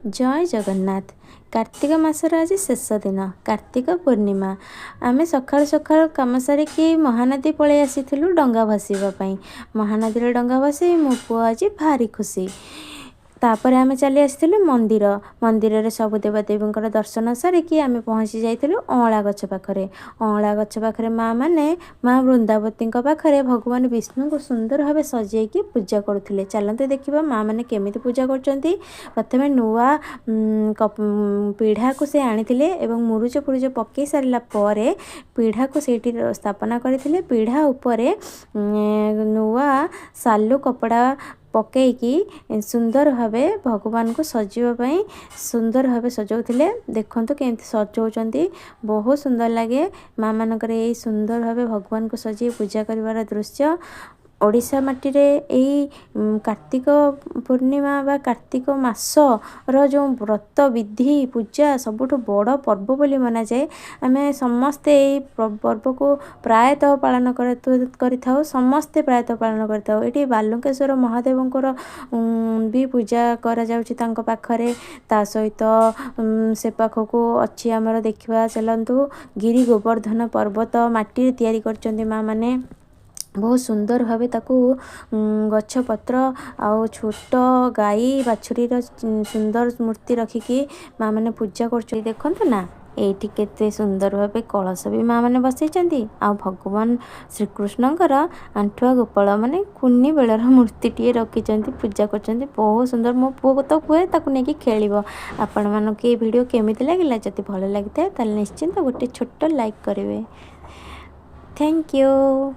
जय जगन्नाथ। कार्तिक मासर आज शेष दिन कार्तिक पूर्णिमा। आम सका सका कम सारिकी महानदी पलि आसीलु डंगा भसाइवाई। महानदी डंगा भसाई मो पुओ आज भारी खुशी। तापर आम चली आसलु मंदिर मंदिर रे सब देवदेवी दर्शन सारिकी आम पहुँची जाइलु अँला गछ पाखरे। अँला गछ पाखरे माँ मैंने माँ वृंदावती पाखरे भगवान विष्णु को सुंदर भाव सजेकी पूजा करुले। चलते देखा माँ मैंने केमी पूजा कर। प्रथम नुआ पीढ़ा को से आनी मुरुज फुरुज पकई सारा पीढ़ा को से स्थापना करते। पीढ़ा उपरे नुआ सालू कपड़ा पकईकी सुंदर भाव भगवान को सजावाई सुंदर भाव सजाऊे। देखते केमती सजाऊँच बहुत सुंदर लगे। माँ मानकर यही सुंदर भाव भगवान को सजाई पूजा कर दृश्य ओडिशा माटी रे यही कार्तिक पूर्णिमा बा कार्तिक मास रो जो व्रत विधि पूजा सबुठ बड़ पर्व बोली मना जाए। आम समस्ते यही पर्व को प्रायतः पालन कर समस्ते प्रायतः पालन कर बालुकेश्वर महादेव भी पूजा करा पाखरे। ता सहित से पाखक अच्छी आमर देखा चलतु गिरी गोवर्धन पर्वत माटी तैयारी कर माँ मैंने बहुत सुंदर भाव ताकू गछ पत्र आउ छोट गाई बाछुरी सुंदर मूर्ति रखिकी माँ मैंने पूजा कर। देखु ना ये केते सुंदर भाव कलश भी माँ मैंने बसई आ भगवान श्रीकृष्णकर आंठुआ गोपाल माने कुनी बेलर मूर्ति टी रखी पूजा कर। बहुत सुंदर मो पुओ तो हुए ताकू नहीं खेल। आपण मानक ये वीडियो केमिति लगिला जदि भल लगी था निश्चिंत गोटे छोट लाइक करेंगे। Thank you.